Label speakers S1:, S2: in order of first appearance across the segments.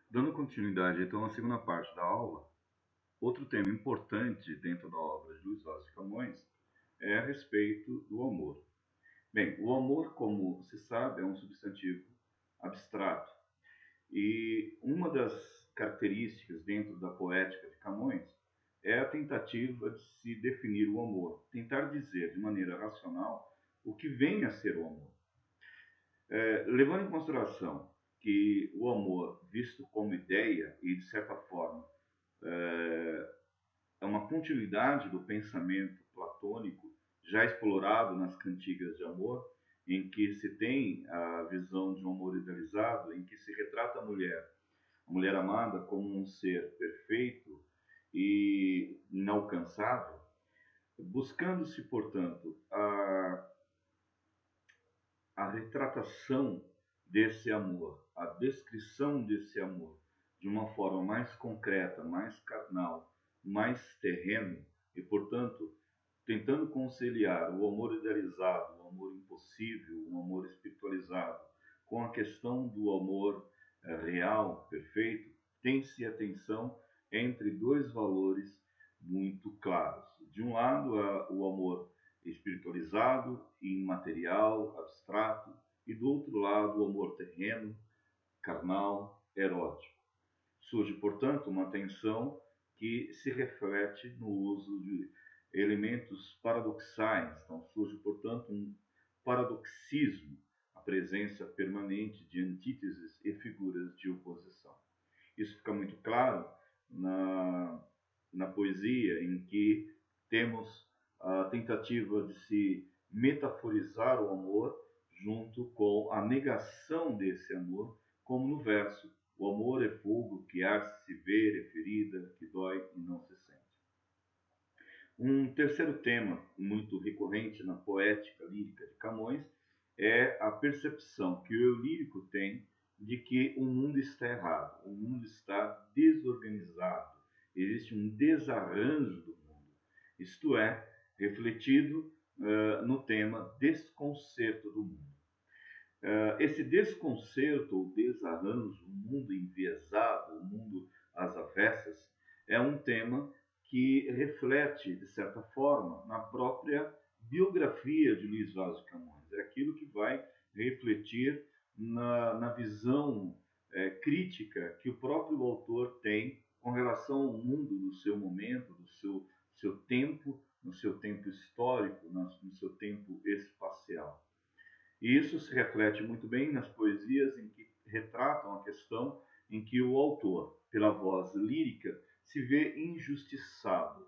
S1: Dando continuidade, então, à segunda parte da aula, outro tema importante dentro da obra de Luiz Vaz de Camões é a respeito do amor. Bem, o amor, como se sabe, é um substantivo abstrato e uma das características dentro da poética de Camões é a tentativa de se definir o amor, tentar dizer de maneira racional o que vem a ser o amor. Levando em consideração que o amor, visto como ideia e, de certa forma, é uma continuidade do pensamento platônico já explorado nas cantigas de amor, em que se tem a visão de um amor idealizado, em que se retrata a mulher amada, como um ser perfeito e inalcançável, buscando-se, portanto, a retratação desse amor, a descrição desse amor de uma forma mais concreta, mais carnal, mais terreno e, portanto, tentando conciliar o amor idealizado, o amor impossível, o amor espiritualizado, com a questão do amor real, perfeito, tem-se atenção entre dois valores muito claros. De um lado, o amor espiritualizado, imaterial, abstrato, e do outro lado, o amor terreno, carnal, erótico. Surge, portanto, uma tensão que se reflete no uso de elementos paradoxais. Então, surge, portanto, um paradoxismo, a presença permanente de antíteses e figuras de oposição. Isso fica muito claro na, na poesia, em que temos a tentativa de se metaforizar o amor junto com a negação desse amor, como no verso: o amor é fogo que arde se ver, é ferida que dói e não se sente. Um terceiro tema muito recorrente na poética lírica de Camões é a percepção que o eu lírico tem de que o mundo está errado, o mundo está desorganizado, existe um desarranjo do mundo. Isto é, refletido no tema desconcerto do mundo. Esse desconcerto ou desarranjo, o mundo enviesado, o mundo às avessas, é um tema que reflete, de certa forma, na própria biografia de Luiz Vaz de Camões. É aquilo que vai refletir na visão crítica que o próprio autor tem com relação ao mundo do seu momento, do seu tempo, no seu tempo histórico, no seu tempo espacial. E isso se reflete muito bem nas poesias em que retratam a questão em que o autor, pela voz lírica, se vê injustiçado.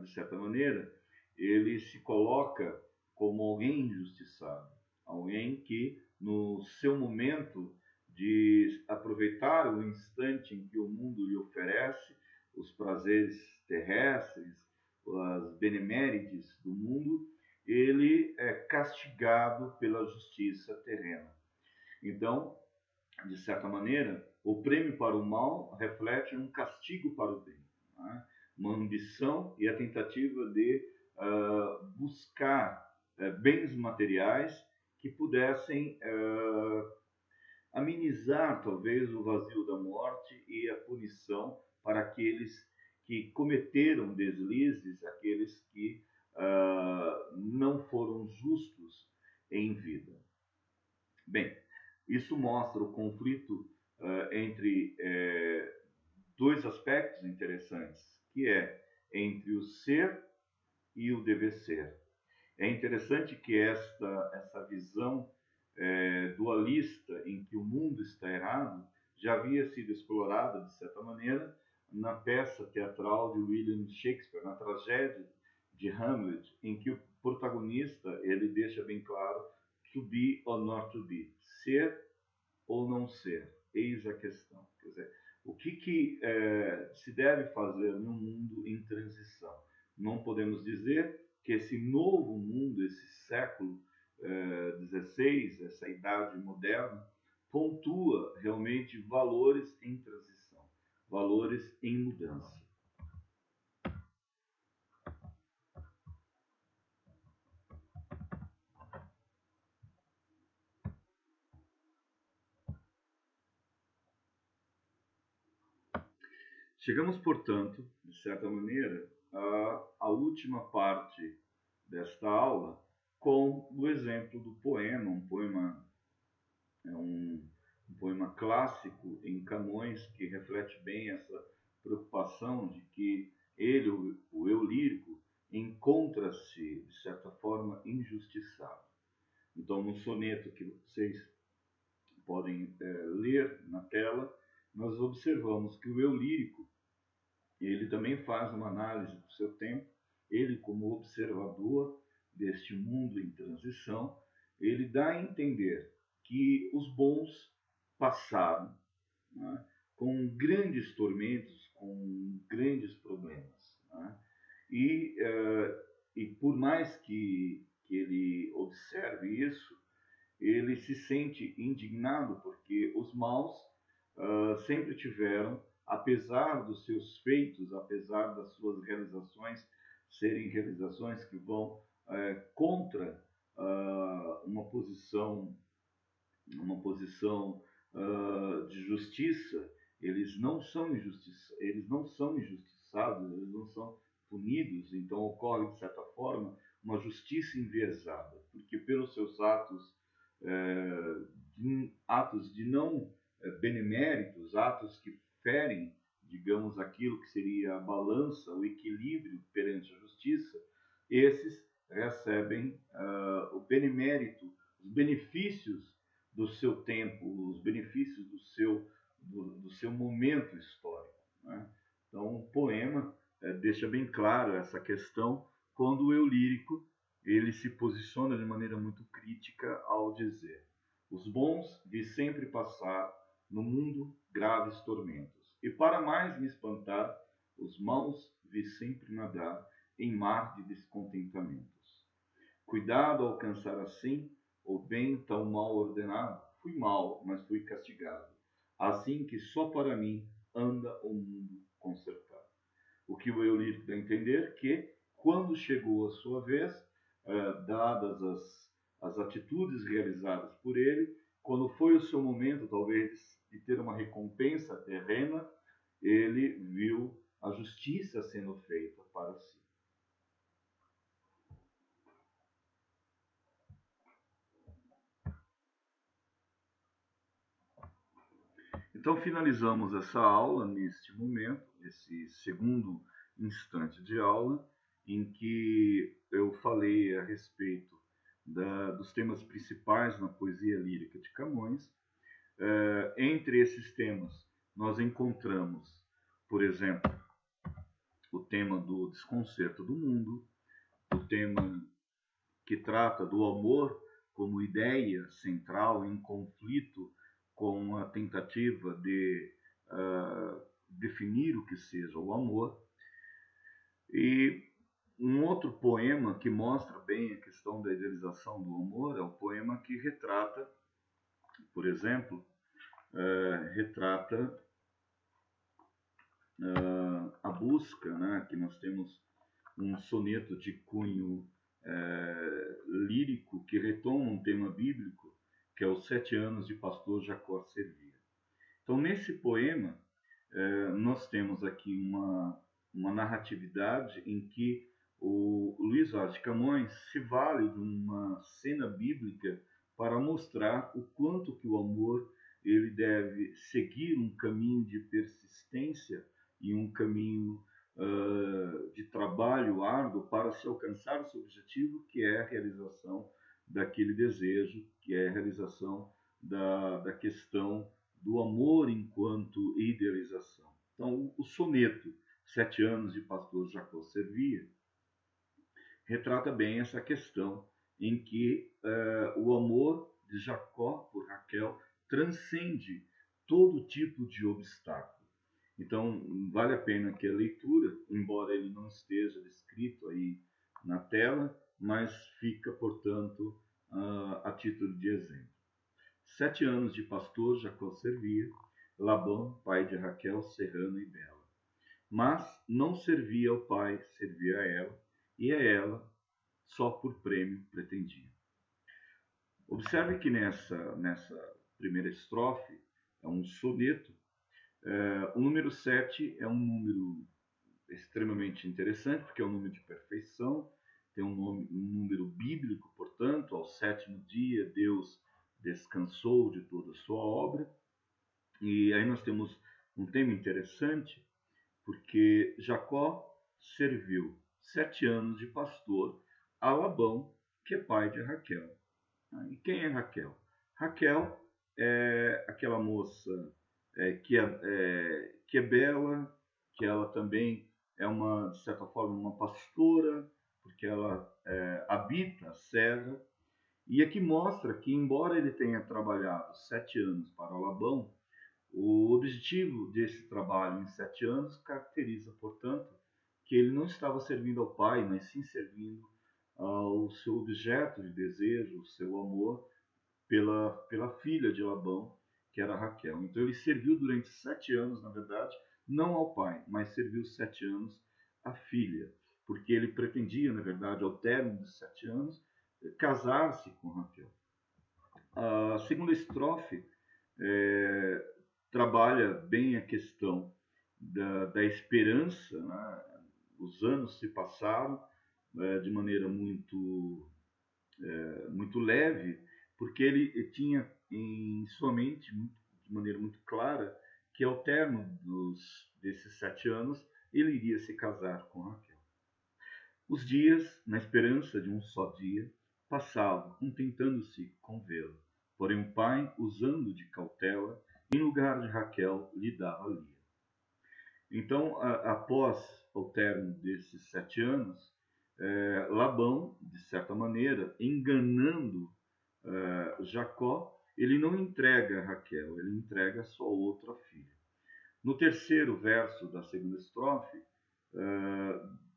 S1: De certa maneira, ele se coloca como alguém injustiçado, alguém que, no seu momento de aproveitar o instante em que o mundo lhe oferece os prazeres terrestres, as benemérides do mundo, ele é castigado pela justiça terrena. Então, de certa maneira, o prêmio para o mal reflete um castigo para o bem. Né? Uma ambição e a tentativa de buscar bens materiais que pudessem amenizar, talvez, o vazio da morte e a punição para aqueles que cometeram deslizes, aqueles que não foram justos em vida. Bem, isso mostra o conflito entre dois aspectos interessantes, que é entre o ser e o dever ser. É interessante que essa visão dualista em que o mundo está errado já havia sido explorada, de certa maneira, na peça teatral de William Shakespeare, na tragédia de Hamlet, em que o protagonista ele deixa bem claro to be or not to be, ser ou não ser, eis a questão. Quer dizer, o que se deve fazer num mundo em transição? Não podemos dizer que esse novo mundo, esse século XVI, essa idade moderna, pontua realmente valores em transição, valores em mudança. Chegamos, portanto, de certa maneira, à última parte desta aula com o exemplo do poema, um poema clássico em Camões que reflete bem essa preocupação de que ele, o eu lírico, encontra-se, de certa forma, injustiçado. Então, no soneto que vocês podem ler na tela, nós observamos que o eu lírico, ele também faz uma análise do seu tempo, ele como observador deste mundo em transição, ele dá a entender que os bons passaram, né, com grandes tormentos, com grandes problemas. Né? E por mais que ele observe isso, ele se sente indignado porque os maus sempre tiveram, apesar dos seus feitos, apesar das suas realizações serem realizações que vão contra uma posição de justiça, eles não são injustiçados, eles não são punidos, então ocorre, de certa forma, uma justiça enviesada, porque pelos seus atos de não beneméritos, atos que ferem, digamos, aquilo que seria a balança, o equilíbrio perante a justiça, esses recebem o benemérito, os benefícios do seu tempo, os benefícios do seu momento histórico. Né? Então, o poema deixa bem claro essa questão quando o eu lírico ele se posiciona de maneira muito crítica ao dizer: os bons vi sempre passar no mundo graves tormentos, e para mais me espantar, os maus vi sempre nadar em mar de descontentamentos. Cuidado ao alcançar assim o bem tão mal ordenado, fui mal, mas fui castigado. Assim que só para mim anda o mundo consertado. O que o eu lírico dá a entender que, quando chegou a sua vez, dadas as atitudes realizadas por ele, quando foi o seu momento, talvez, de ter uma recompensa terrena, ele viu a justiça sendo feita para si. Então, finalizamos essa aula neste momento, esse segundo instante de aula, em que eu falei a respeito dos temas principais na poesia lírica de Camões. Entre esses temas, nós encontramos, por exemplo, o tema do desconcerto do mundo, o tema que trata do amor como ideia central em conflito com a tentativa de definir o que seja o amor. E um outro poema que mostra bem a questão da idealização do amor é o poema que retrata, por exemplo, a busca, né? Que nós temos um soneto de cunho lírico que retoma um tema bíblico, que é os 7 anos de pastor Jacó servia. Então, nesse poema, nós temos aqui uma narratividade em que o Luís Vaz de Camões se vale de uma cena bíblica para mostrar o quanto que o amor ele deve seguir um caminho de persistência e um caminho de trabalho árduo para se alcançar o seu objetivo, que é a realização daquele desejo, que é a realização da questão do amor enquanto idealização. Então, o soneto 7 anos de pastor Jacó servia retrata bem essa questão em que o amor de Jacó por Raquel transcende todo tipo de obstáculo. Então, vale a pena que a leitura, embora ele não esteja descrito aí na tela, mas fica, portanto, a título de exemplo. 7 anos de pastor Jacó servia, Labão, pai de Raquel, serrana e bela. Mas não servia ao pai, servia a ela, e a ela só por prêmio pretendia. Observe que nessa primeira estrofe é um soneto O número 7 é um número extremamente interessante, porque é um número de perfeição, tem um número bíblico, portanto, ao sétimo dia Deus descansou de toda a sua obra. E aí nós temos um tema interessante, porque Jacó serviu 7 anos de pastor a Labão, que é pai de Raquel. E quem é Raquel? Raquel é aquela moça que é bela, que ela também é de certa forma, uma pastora, porque ela habita a serra, e aqui mostra que, embora ele tenha trabalhado 7 anos para Labão, o objetivo desse trabalho em 7 anos caracteriza, portanto, que ele não estava servindo ao pai, mas sim servindo ao seu objeto de desejo, o seu amor pela filha de Labão, que era Raquel. Então ele serviu durante 7 anos, na verdade, não ao pai, mas serviu 7 anos à filha, porque ele pretendia, na verdade, ao término dos 7 anos, casar-se com Raquel. A segunda estrofe é, trabalha bem a questão da esperança, né? Os anos se passaram de maneira muito leve, porque ele tinha em sua mente, de maneira muito clara, que ao término desses 7 anos, ele iria se casar com Raquel. Os dias, na esperança de um só dia, passavam, contentando-se com vê-lo. Porém o pai, usando de cautela, em lugar de Raquel, lhe dava Lia. Então, após o término desses 7 anos, Labão, de certa maneira, enganando Jacó, ele não entrega Raquel, ele entrega sua outra filha. No terceiro verso da segunda estrofe,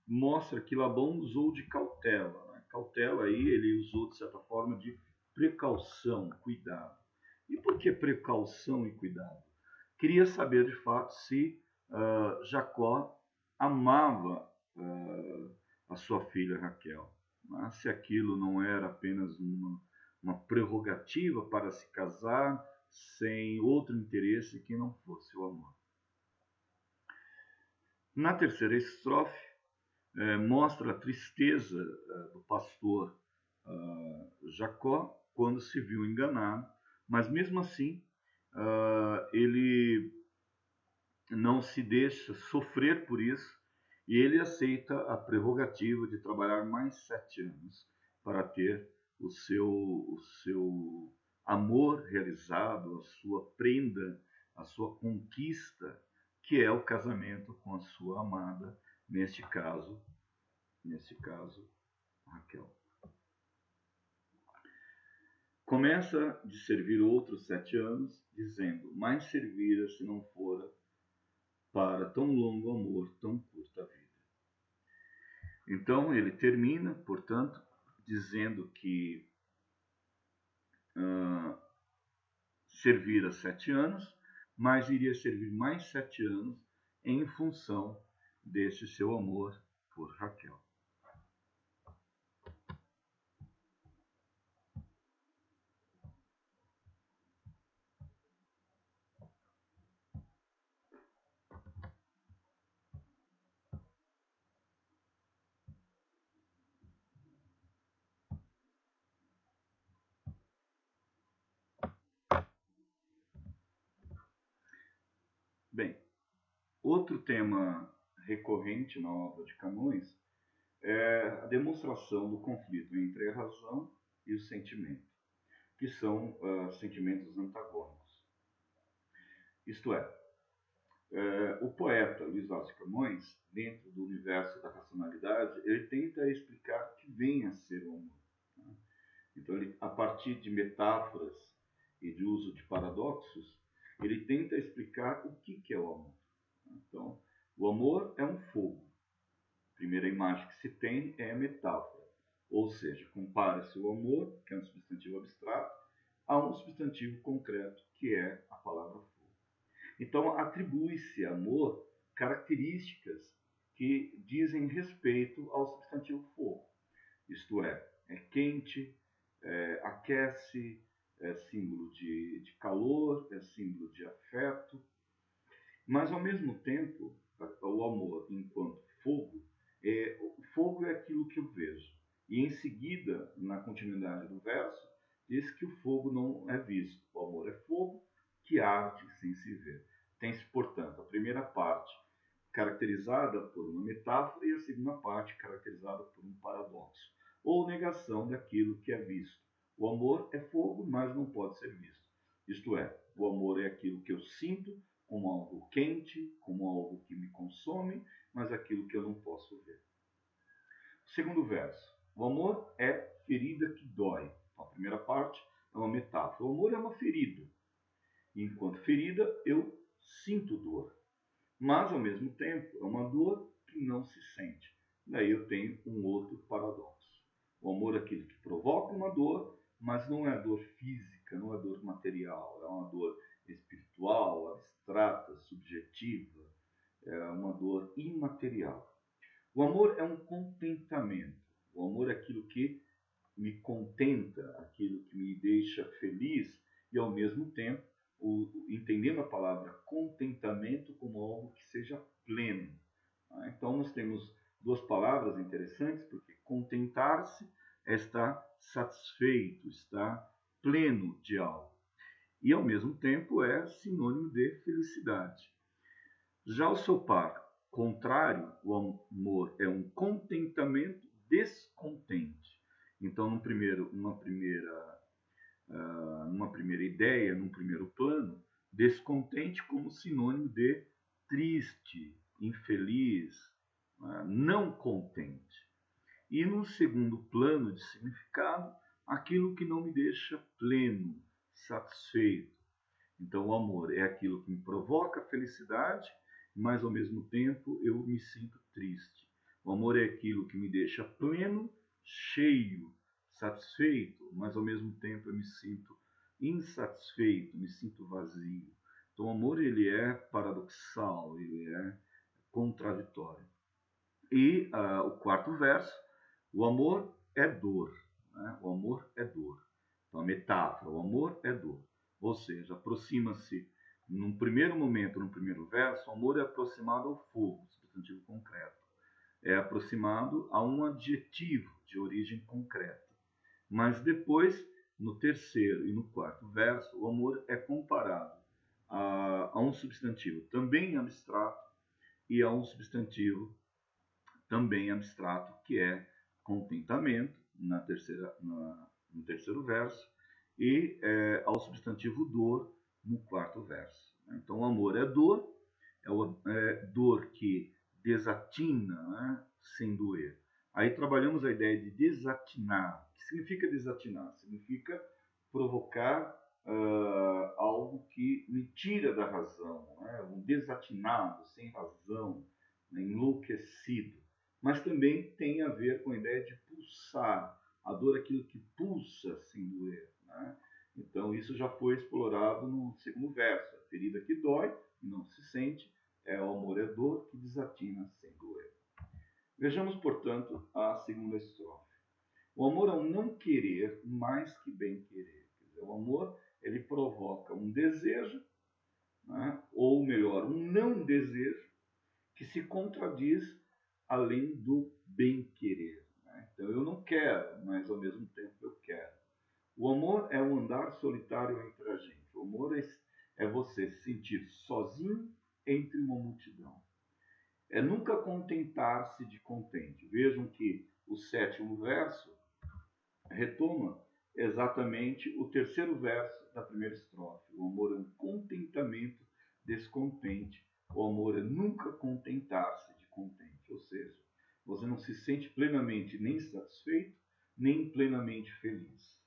S1: mostra que Labão usou de cautela. Né? Cautela aí ele usou, de certa forma, de precaução, cuidado. E por que precaução e cuidado? Queria saber, de fato, se Jacó amava a sua filha Raquel. Mas se aquilo não era apenas uma prerrogativa para se casar sem outro interesse que não fosse o amor. Na terceira estrofe, mostra a tristeza do pastor Jacó quando se viu enganado, mas mesmo assim ele não se deixa sofrer por isso e ele aceita a prerrogativa de trabalhar mais 7 anos para ter o seu amor realizado, a sua prenda, a sua conquista, que é o casamento com a sua amada, neste caso, Raquel. Começa de servir outros 7 anos, dizendo: mais servira se não fora para tão longo amor, tão curta vida. Então ele termina, portanto, dizendo que servira 7 anos, mas iria servir mais 7 anos em função desse seu amor por Raquel. Bem, outro tema recorrente na obra de Camões é a demonstração do conflito entre a razão e o sentimento, que são sentimentos antagônicos. Isto é, o poeta Luís Vaz de Camões, dentro do universo da racionalidade, ele tenta explicar o que vem a ser o amor. Né? Então, a partir de metáforas e de uso de paradoxos, ele tenta explicar o que é o amor. Então, o amor é um fogo. A primeira imagem que se tem é a metáfora. Ou seja, compara-se o amor, que é um substantivo abstrato, a um substantivo concreto, que é a palavra fogo. Então, atribui-se amor características que dizem respeito ao substantivo fogo. Isto é quente, aquece, é símbolo de calor, é símbolo de afeto. Mas, ao mesmo tempo, o amor, enquanto o fogo é aquilo que eu vejo. E, em seguida, na continuidade do verso, diz que o fogo não é visto. O amor é fogo que arde sem se ver. Tem-se, portanto, a primeira parte caracterizada por uma metáfora e a segunda parte caracterizada por um paradoxo, ou negação daquilo que é visto. O amor é fogo, mas não pode ser visto. Isto é, o amor é aquilo que eu sinto como algo quente, como algo que me consome, mas aquilo que eu não posso ver. Segundo verso. O amor é ferida que dói. A primeira parte é uma metáfora. O amor é uma ferida. E, enquanto ferida, eu sinto dor. Mas, ao mesmo tempo, é uma dor que não se sente. Daí eu tenho um outro paradoxo. O amor é aquele que provoca uma dor, mas não é dor física, não é dor material. É uma dor espiritual, abstrata, subjetiva. É uma dor imaterial. O amor é um contentamento. O amor é aquilo que me contenta, aquilo que me deixa feliz e, ao mesmo tempo, entendendo a palavra contentamento como algo que seja pleno. Então, nós temos duas palavras interessantes, porque contentar-se é estar satisfeito, estar pleno de algo. E, ao mesmo tempo, é sinônimo de felicidade. Já o seu par contrário, o amor é um contentamento descontente. Então, numa primeira ideia, num primeiro plano, descontente como sinônimo de triste, infeliz, não contente. E no segundo plano de significado, aquilo que não me deixa pleno, satisfeito. Então, o amor é aquilo que me provoca felicidade, mas ao mesmo tempo eu me sinto triste. O amor é aquilo que me deixa pleno, cheio, satisfeito, mas ao mesmo tempo eu me sinto insatisfeito, me sinto vazio. Então, o amor ele é paradoxal, ele é contraditório. E o quarto verso, o amor é dor. Né? O amor é dor. Então, a metáfora, o amor é dor. Ou seja, aproxima-se, num primeiro momento, no primeiro verso, o amor é aproximado ao fogo, substantivo concreto. É aproximado a um adjetivo de origem concreta. Mas depois, no terceiro e no quarto verso, o amor é comparado a um substantivo também abstrato e a um substantivo também abstrato, que é contentamento, no terceiro verso, e ao substantivo dor, no quarto verso. Então, o amor é dor, dor que desatina, né, sem doer. Aí trabalhamos a ideia de desatinar. O que significa desatinar? Significa provocar algo que me tira da razão, né? Um desatinado, sem razão, né? Enlouquecido. Mas também tem a ver com a ideia de pulsar. A dor é aquilo que pulsa sem doer. Né? Então, isso já foi explorado no segundo verso. A ferida que dói e não se sente, o amor é dor que desatina sem doer. Vejamos, portanto, a segunda estrofe. O amor é um não querer mais que bem querer. Quer dizer, o amor ele provoca um desejo, né? Ou melhor, um não desejo, que se contradiz além do bem querer. Né? Então eu não quero, mas ao mesmo tempo eu quero. O amor é um andar solitário entre a gente. O amor é você se sentir sozinho entre uma multidão. É nunca contentar-se de contente. Vejam que o sétimo verso retoma exatamente o terceiro verso da primeira estrofe. O amor é um contentamento descontente. O amor é nunca contentar-se de contente. Ou seja, você não se sente plenamente nem satisfeito, nem plenamente feliz.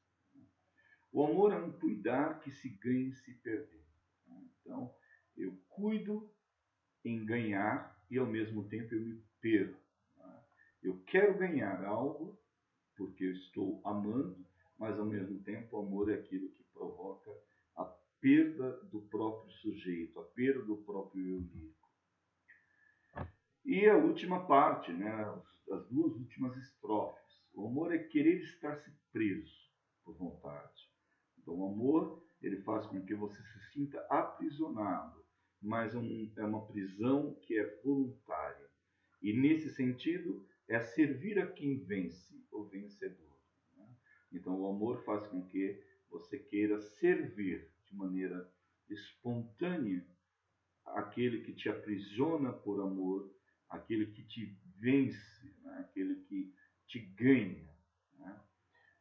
S1: O amor é um cuidar que se ganha e se perder. Então, eu cuido em ganhar e ao mesmo tempo eu me perco. Eu quero ganhar algo porque eu estou amando, mas ao mesmo tempo o amor é aquilo que provoca a perda do próprio sujeito, a perda do próprio eu lírico. E a última parte, né, as duas últimas estrofes. O amor é querer estar-se preso por vontade. Então o amor ele faz com que você se sinta aprisionado, mas é uma prisão que é voluntária. E nesse sentido, é servir a quem vence, o vencedor. Né? Então, o amor faz com que você queira servir de maneira espontânea aquele que te aprisiona por amor, aquele que te vence, né? Aquele que te ganha. Né?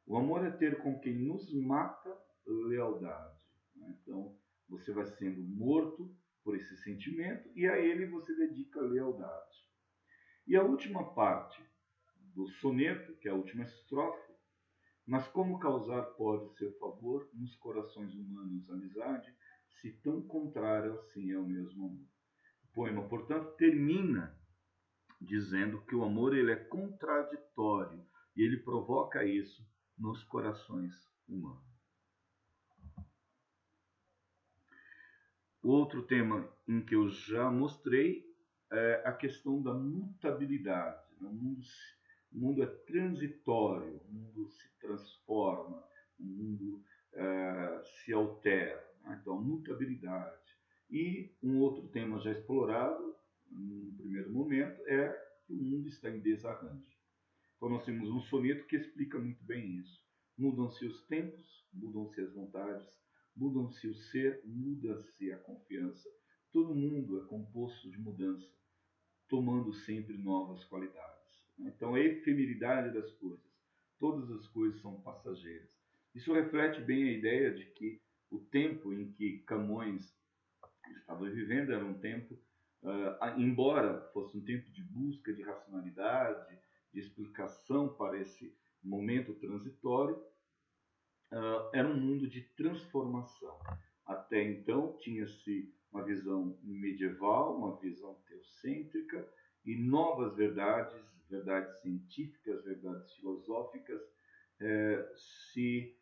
S1: O amor é ter com quem nos mata lealdade. Né? Então, você vai sendo morto por esse sentimento e a ele você dedica lealdade. E a última parte do soneto, que é a última estrofe, mas como causar pode seu favor nos corações humanos amizade, se tão contrário assim é o mesmo amor. O poema, portanto, termina dizendo que o amor ele é contraditório e ele provoca isso nos corações humanos. Outro tema em que eu já mostrei é a questão da mutabilidade. O mundo é transitório, o mundo se transforma, o mundo se altera. Né? Então, mutabilidade. E um outro tema já explorado, no primeiro momento, é que o mundo está em desarranjo. Então, nós temos um soneto que explica muito bem isso. Mudam-se os tempos, mudam-se as vontades, mudam-se o ser, muda-se a confiança. Todo mundo é composto de mudança, tomando sempre novas qualidades. Então, a efemeridade das coisas. Todas as coisas são passageiras. Isso reflete bem a ideia de que o tempo em que Camões estava vivendo era um tempo, embora fosse um tempo de busca de racionalidade, de explicação para esse momento transitório, era um mundo de transformação. Até então tinha-se uma visão medieval, uma visão teocêntrica e novas verdades, verdades científicas, verdades filosóficas, se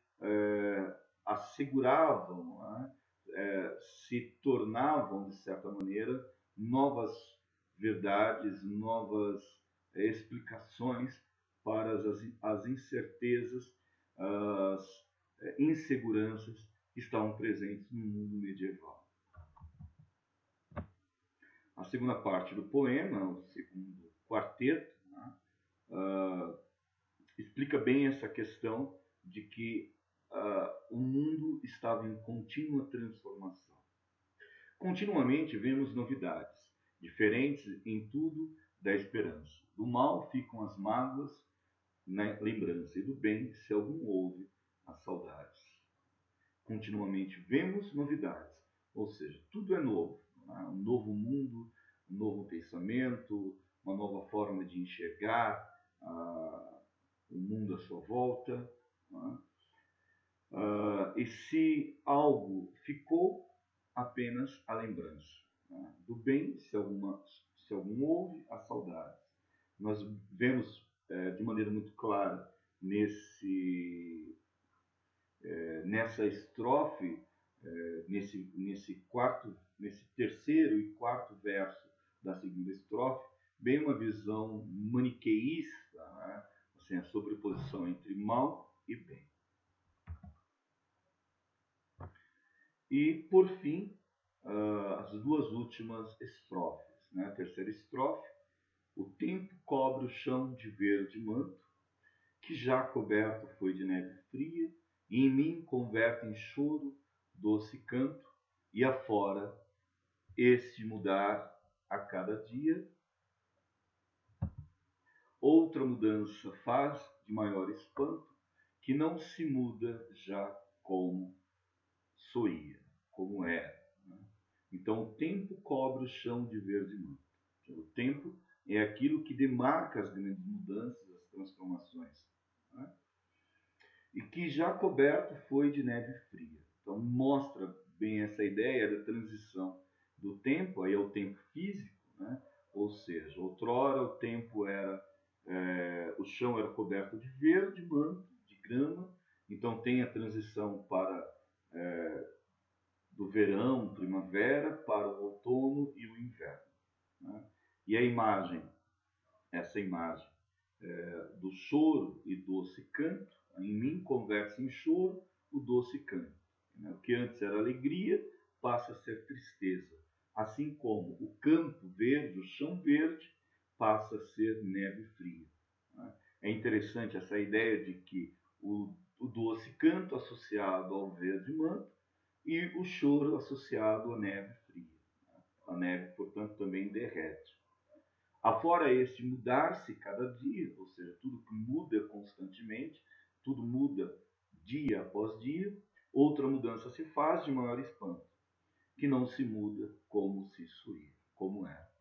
S1: asseguravam, né? Se tornavam, de certa maneira, novas verdades, novas explicações para as incertezas, as inseguranças que estavam presentes no mundo medieval. A segunda parte do poema, o segundo quarteto, né, explica bem essa questão de que o mundo estava em contínua transformação. Continuamente vemos novidades, diferentes em tudo da esperança. Do mal ficam as mágoas na lembrança, e do bem, se algum houve, as saudades. Continuamente vemos novidades, ou seja, tudo é novo. Né? Um novo mundo, um novo pensamento, uma nova forma de enxergar o mundo à sua volta. Né? E se algo ficou, apenas a lembrança. Né? Do bem, se algum houve, a saudade. Nós vemos de maneira muito clara nessa estrofe, nesse terceiro e quarto verso da segunda estrofe, bem uma visão maniqueísta, né? Assim, a sobreposição entre mal e bem. E, por fim, as duas últimas estrofes. Né? A terceira estrofe, o tempo cobre o chão de verde manto, que já coberto foi de neve fria, e em mim converte em choro doce canto, e afora este mudar a cada dia. Outra mudança faz de maior espanto, que não se muda já como soía, como era. Né? Então o tempo cobre o chão de verde manto. O tempo é aquilo que demarca as grandes mudanças, as transformações. Né? E que já coberto foi de neve fria. Então mostra bem essa ideia da transição do tempo, aí é o tempo físico, né? Ou seja, outrora o tempo era, o chão era coberto de verde, manto, de grama, então tem a transição para do verão, primavera, para o outono e o inverno. Né? E a imagem, essa imagem do choro e doce canto, em mim converte em choro o doce canto. O que antes era alegria passa a ser tristeza. A assim como o campo verde, o chão verde, passa a ser neve fria. É interessante essa ideia de que o doce canto associado ao verde manto e o choro associado à neve fria. A neve, portanto, também derrete. Afora este mudar-se cada dia, ou seja, tudo que muda constantemente, tudo muda dia após dia, outra mudança se faz de maior espanto, que não se muda como se suía, como era.